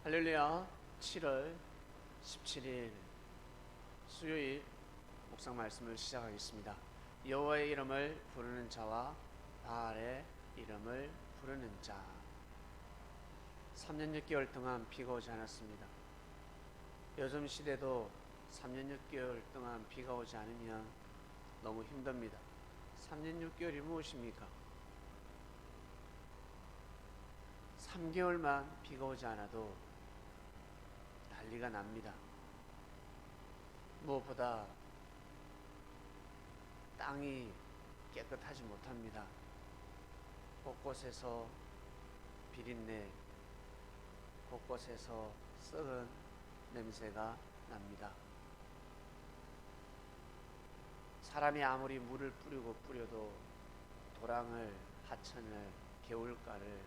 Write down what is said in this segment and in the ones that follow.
할렐루야. 7월 17일 수요일 묵상 말씀을 시작하겠습니다. 여호와의 이름을 부르는 자와 바알의 이름을 부르는 자. 3년 6개월 동안 비가 오지 않았습니다. 요즘 시대도 3년 6개월 동안 비가 오지 않으면 너무 힘듭니다. 3년 6개월이 무엇입니까? 3개월만 비가 오지 않아도 난리가 납니다. 무엇보다 땅이 깨끗하지 못합니다. 곳곳에서 비린내, 곳곳에서 썩은 냄새가 납니다. 사람이 아무리 물을 뿌려도 도랑을, 하천을, 개울가를,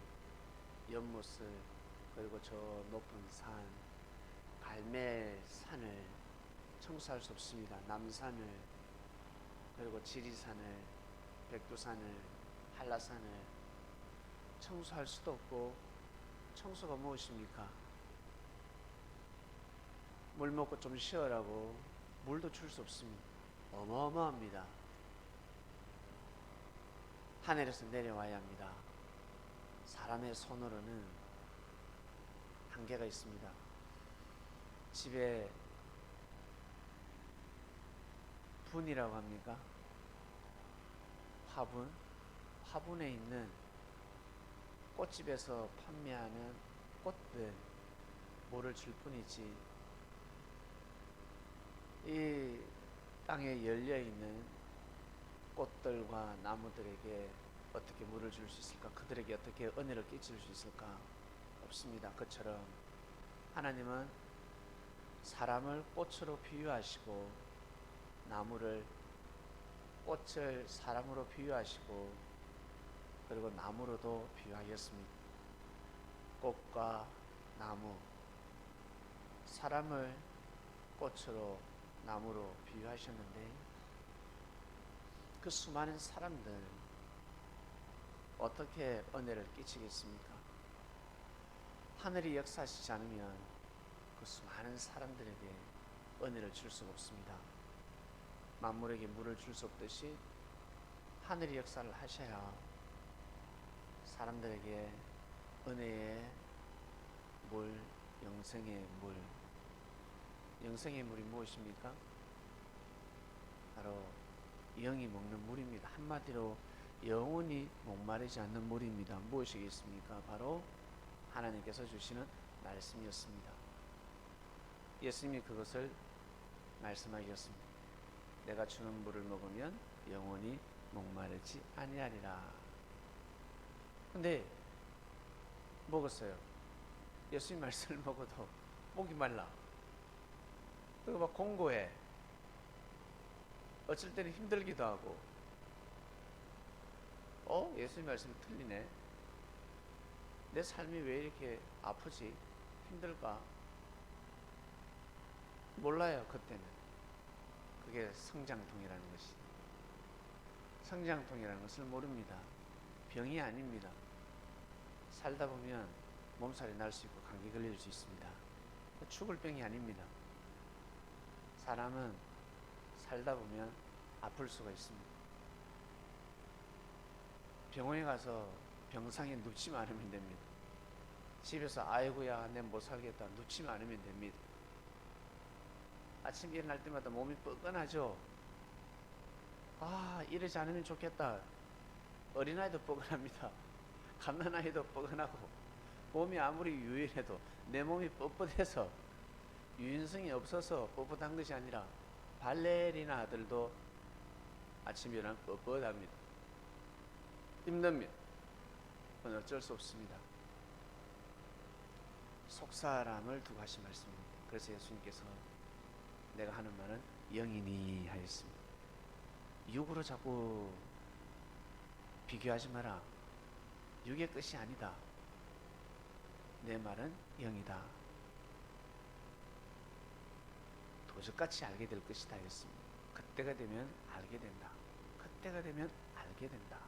연못을, 그리고 저 높은 산, 갈매산을 청소할 수 없습니다. 남산을, 그리고 지리산을, 백두산을, 한라산을 청소할 수도 없고, 청소가 무엇입니까? 물 먹고 좀 쉬어라고 물도 줄 수 없습니다. 어마어마합니다. 하늘에서 내려와야 합니다. 사람의 손으로는 한계가 있습니다. 집에 분이라고 합니까? 화분에 있는 꽃집에서 판매하는 꽃들, 물을 줄 뿐이지 이 땅에 열려있는 꽃들과 나무들에게 어떻게 물을 줄 수 있을까? 그들에게 어떻게 은혜를 끼칠 수 있을까? 없습니다. 그처럼 하나님은 사람을 꽃으로 비유하시고, 나무를, 꽃을 사람으로 비유하시고, 그리고 나무로도 비유하였습니다. 꽃과 나무, 사람을 꽃으로, 나무로 비유하셨는데, 그 수많은 사람들 어떻게 은혜를 끼치겠습니까? 하늘이 역사하시지 않으면 그 수많은 사람들에게 은혜를 줄 수가 없습니다. 만물에게 물을 줄 수 없듯이 하늘이 역사를 하셔야 사람들에게 은혜의 물, 영생의 물. 영생의 물이 무엇입니까? 바로 영이 먹는 물입니다. 한마디로 영원히 목마르지 않는 물입니다. 무엇이겠습니까? 바로 하나님께서 주시는 말씀이었습니다. 예수님이 그것을 말씀하셨습니다. 내가 주는 물을 먹으면 영원히 목마르지 아니하리라. 근데 먹었어요. 예수님 말씀을 먹어도 목이 말라. 그리고 막 공고해. 어쩔 때는 힘들기도 하고, 예수님 말씀이 틀리네. 내 삶이 왜 이렇게 아프지? 힘들까? 몰라요, 그때는. 그게 성장통이라는 것이. 성장통이라는 것을 모릅니다. 병이 아닙니다. 살다 보면 몸살이 날 수 있고 감기 걸릴 수 있습니다. 죽을 병이 아닙니다. 사람은 살다 보면 아플 수가 있습니다. 병원에 가서 병상에 눕지만 않으면 됩니다. 집에서 아이고야 내 못 살겠다 눕지만 않으면 됩니다. 아침 일어날 때마다 몸이 뻐근하죠. 이러지 않으면 좋겠다. 어린아이도 뻐근합니다. 갓난아이도 뻐근하고, 몸이 아무리 유연해도 내 몸이 뻣뻣해서, 유연성이 없어서 뻣뻣한 것이 아니라 발레리나 아들도 아침 일어나면 뻣뻣합니다. 힘듭니다. 그건 어쩔 수 없습니다. 속사람을 두고 하신 말씀입니다. 그래서 예수님께서 내가 하는 말은 영이니 하였습니다. 육으로 자꾸 비교하지 마라. 육의 끝이 아니다. 내 말은 영이다. 도적같이 알게 될 것이다 했습니다. 그때가 되면 알게 된다. 그때가 되면 알게 된다.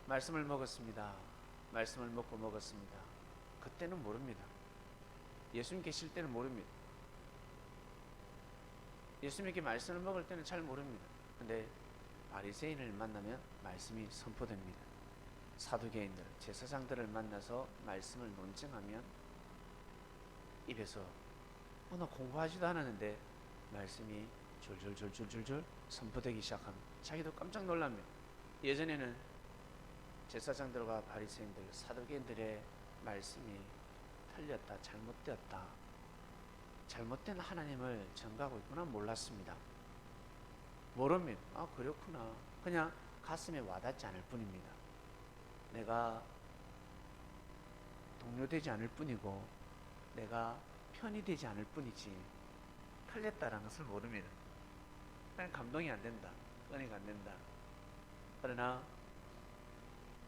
말씀을 먹었습니다. 말씀을 먹고 먹었습니다. 그때는 모릅니다. 예수님 계실 때는 모릅니다. 예수님께 말씀을 먹을 때는 잘 모릅니다. 근데 바리새인을 만나면 말씀이 선포됩니다. 사두개인들, 제사장들을 만나서 말씀을 논증하면 입에서 나 공부하지도 않았는데 말씀이 줄줄줄줄줄줄 선포되기 시작합니다. 자기도 깜짝 놀랍니다. 예전에는 제사장들과 바리새인들, 사두개인들의 말씀이 틀렸다, 잘못되었다, 잘못된 하나님을 전가하고 있구나 몰랐습니다. 모릅니다. 그렇구나. 그냥 가슴에 와닿지 않을 뿐입니다. 내가 동료되지 않을 뿐이고 내가 편이 되지 않을 뿐이지 틀렸다라는 것을 모릅니다. 그냥 감동이 안 된다, 은혜가 안 된다. 그러나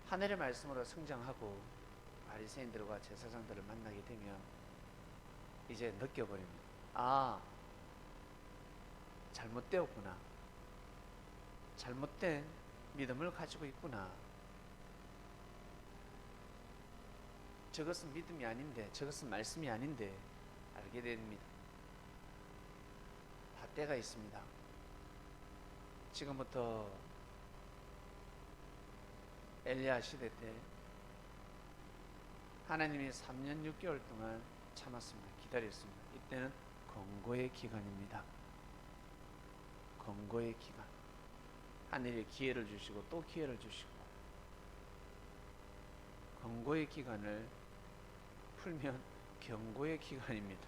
하늘의 말씀으로 성장하고 바리새인들과 제사장들을 만나게 되면 이제 느껴버립니다. 잘못되었구나, 잘못된 믿음을 가지고 있구나, 저것은 믿음이 아닌데, 저것은 말씀이 아닌데 알게 됩니다. 다 때가 있습니다. 지금부터 엘리야 시대 때 하나님이 3년 6개월 동안 참았습니다. 기다렸습니다. 이때는 권고의 기간입니다. 권고의 기간. 하늘이 기회를 주시고 또 기회를 주시고, 권고의 기간을 풀면 경고의 기간입니다.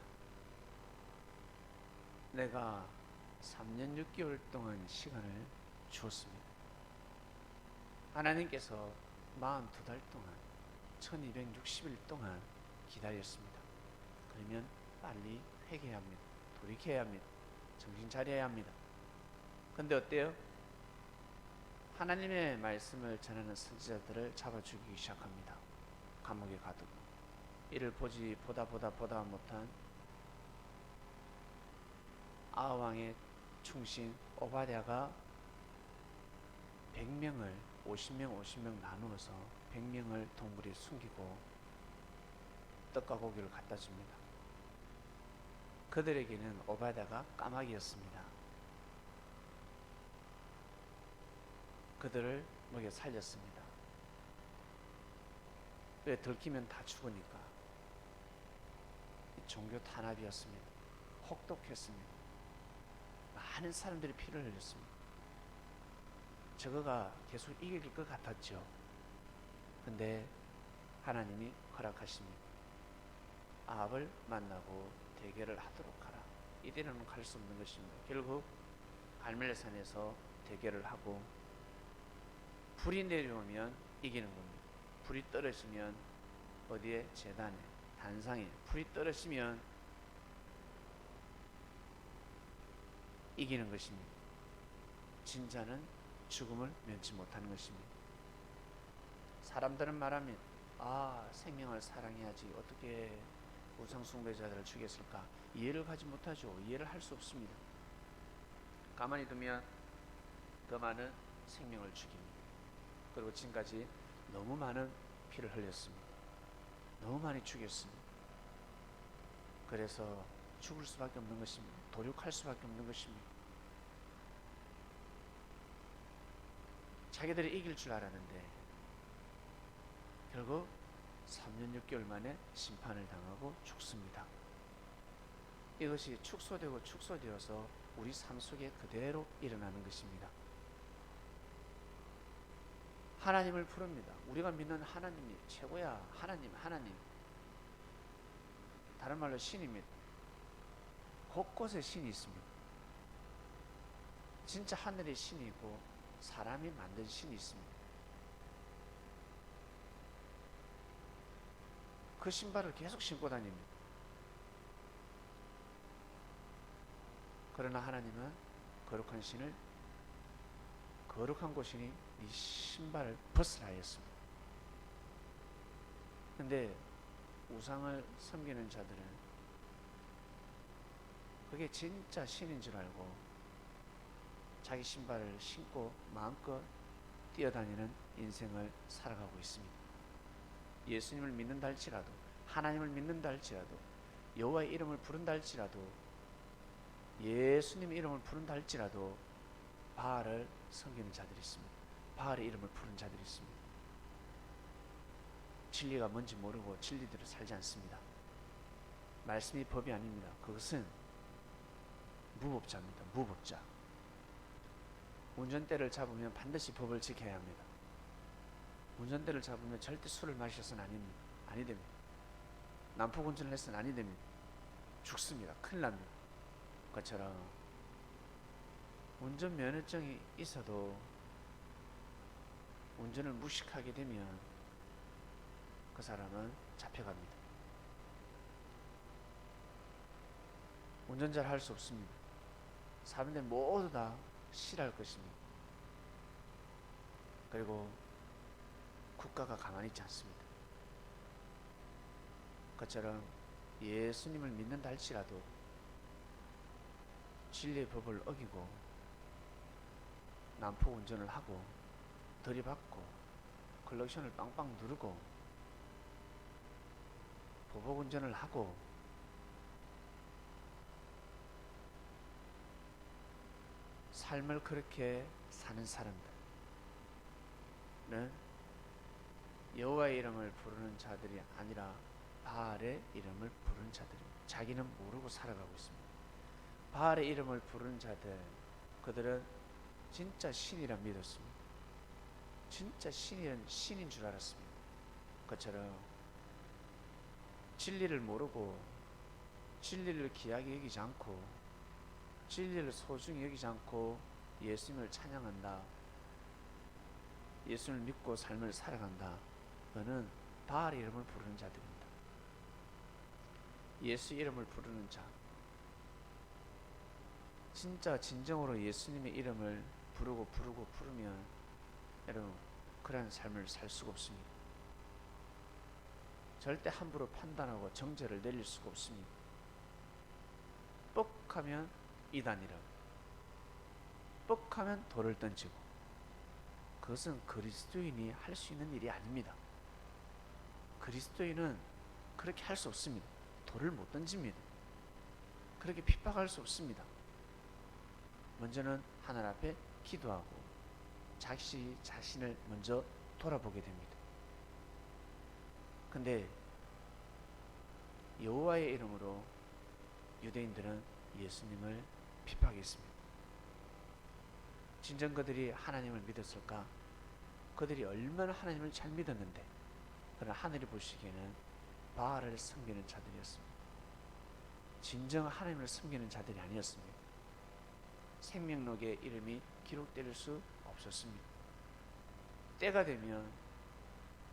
내가 3년 6개월 동안 시간을 주었습니다. 하나님께서 42달 동안 1260일 동안 기다렸습니다. 그러면 빨리 회개해야 합니다. 돌이켜야 합니다. 정신 차려야 합니다. 근데 어때요? 하나님의 말씀을 전하는 선지자들을 잡아 죽이기 시작합니다. 감옥에 가두고. 이를 보다 못한 아하왕의 충신 오바댜가 100명을 50명 나누어서 100명을 동굴에 숨기고 떡과 고기를 갖다 줍니다. 그들에게는 오바댜가 까마귀였습니다. 그들을 먹여 살렸습니다. 왜? 들키면 다 죽으니까. 종교 탄압이었습니다. 혹독했습니다. 많은 사람들이 피를 흘렸습니다. 저거가 계속 이길 것 같았죠. 근데 하나님이 허락하십니다. 아합을 만나고 대결을 하도록 하라. 이대로는 갈 수 없는 것입니다. 결국 갈멜산에서 대결을 하고 불이 내려오면 이기는 겁니다. 불이 떨어지면 어디에? 제단에, 단상에 불이 떨어지면 이기는 것입니다. 진짜는 죽음을 면치 못하는 것입니다. 사람들은 말합니다. 생명을 사랑해야지 어떻게 우상숭배자들을 죽였을까? 이해를 가지 못하죠. 이해를 할 수 없습니다. 가만히 두면 더 많은 생명을 죽입니다. 그리고 지금까지 너무 많은 피를 흘렸습니다. 너무 많이 죽였습니다. 그래서 죽을 수밖에 없는 것입니다. 도륙할 수밖에 없는 것입니다. 자기들이 이길 줄 알았는데 결국 3년 6개월 만에 심판을 당하고 죽습니다. 이것이 축소되어서 우리 삶 속에 그대로 일어나는 것입니다. 하나님을 부릅니다. 우리가 믿는 하나님이 최고야. 하나님. 다른 말로 신입니다. 곳곳에 신이 있습니다. 진짜 하늘에 신이 있고 사람이 만든 신이 있습니다. 그 신발을 계속 신고 다닙니다. 그러나 하나님은 거룩한 곳이니 네 신발을 벗으라 했습니다. 근데 우상을 섬기는 자들은 그게 진짜 신인 줄 알고 자기 신발을 신고 마음껏 뛰어다니는 인생을 살아가고 있습니다. 예수님을 믿는다 할지라도 하나님을 믿는다 할지라도, 여호와의 이름을 부른다 할지라도, 예수님의 이름을 부른다 할지라도 바알을 섬기는 자들이 있습니다. 바알의 이름을 부르는 자들이 있습니다. 진리가 뭔지 모르고 진리대로 살지 않습니다. 말씀이 법이 아닙니다. 그것은 무법자입니다. 무법자. 운전대를 잡으면 반드시 법을 지켜야 합니다. 운전대를 잡으면 절대 술을 마셔서는 아니 됩니다. 난폭 운전을 해서는 아니 됩니다. 죽습니다. 큰일 납니다. 그것처럼 운전면허증이 있어도 운전을 무식하게 되면 그 사람은 잡혀갑니다. 운전 잘 할 수 없습니다. 사람들 모두 다 싫어할 것입니다. 그리고 국가가 가만히 있지 않습니다. 그처럼 예수님을 믿는다 할지라도 진리의 법을 어기고 난폭 운전을 하고 들이받고 클럭션을 빵빵 누르고 보복 운전을 하고 삶을 그렇게 사는 사람들은 여호와의 이름을 부르는 자들이 아니라 바알의 이름을 부르는 자들입니다. 자기는 모르고 살아가고 있습니다. 바알의 이름을 부르는 자들, 그들은 진짜 신이라 믿었습니다. 진짜 신인 줄 알았습니다. 그처럼 진리를 모르고 진리를 귀하게 여기지 않고 진리를 소중히 여기지 않고 예수님을 찬양한다, 예수를 믿고 삶을 살아간다, 그는 바알의 이름을 부르는 자들입니다. 예수 이름을 부르는 자, 진짜 진정으로 예수님의 이름을 부르면 여러분 그런 삶을 살 수가 없습니다. 절대 함부로 판단하고 정죄를 내릴 수가 없습니다. 뻑하면 이단이라, 뻑하면 돌을 던지고, 그것은 그리스도인이 할 수 있는 일이 아닙니다. 그리스도인은 그렇게 할 수 없습니다. 돌을 못 던집니다. 그렇게 핍박할 수 없습니다. 먼저는 하나님 앞에 기도하고 자신을 먼저 돌아보게 됩니다. 근데 여호와의 이름으로 유대인들은 예수님을 핍박했습니다. 진정 그들이 하나님을 믿었을까? 그들이 얼마나 하나님을 잘 믿었는데, 그러나 하늘이 보시기에는 바알을 섬기는 자들이었습니다. 진정 하나님을 섬기는 자들이 아니었습니다. 생명록에 이름이 기록될 수 없었습니다. 때가 되면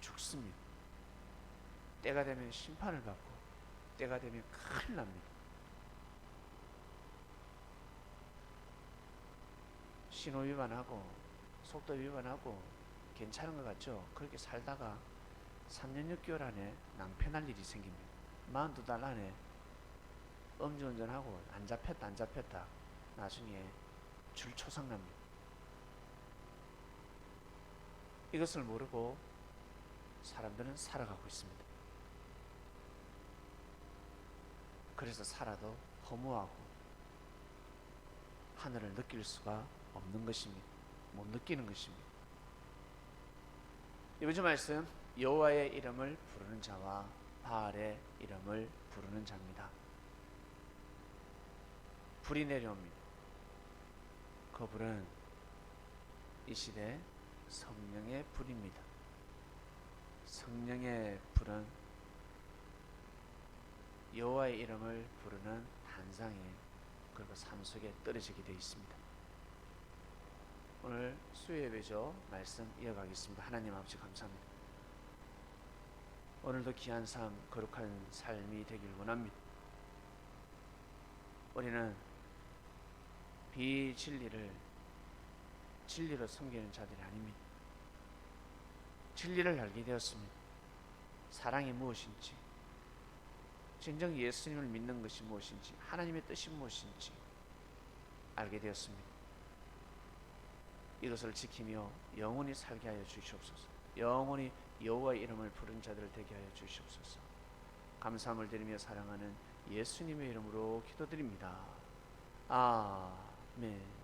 죽습니다. 때가 되면 심판을 받고 때가 되면 큰일 납니다. 신호 위반하고 속도 위반하고 괜찮은 것 같죠? 그렇게 살다가 3년 6개월 안에 낭패날 일이 생깁니다. 42달 안에 음주운전하고 안 잡혔다 나중에 줄초상납니다. 이것을 모르고 사람들은 살아가고 있습니다. 그래서 살아도 허무하고 하늘을 느낄 수가 없는 것입니다. 못 느끼는 것입니다. 이번 주 말씀, 여호와의 이름을 부르는 자와 바알의 이름을 부르는 자입니다. 불이 내려옵니다. 그 불은 이 시대 성령의 불입니다. 성령의 불은 여호와의 이름을 부르는 환상에 그리고 삶 속에 떨어지게 되어 있습니다. 오늘 수요예배죠. 말씀 이어가겠습니다. 하나님 아버지 감사합니다. 오늘도 귀한 삶, 거룩한 삶이 되길 원합니다. 우리는 비진리를 진리로 섬기는 자들이 아닙니다. 진리를 알게 되었습니다. 사랑이 무엇인지, 진정 예수님을 믿는 것이 무엇인지, 하나님의 뜻이 무엇인지 알게 되었습니다. 이것을 지키며 영원히 살게 하여 주시옵소서. 영원히 여호와의 이름을 부른 자들을 되게 하여 주시옵소서. 감사함을 드리며 사랑하는 예수님의 이름으로 기도드립니다. 아멘.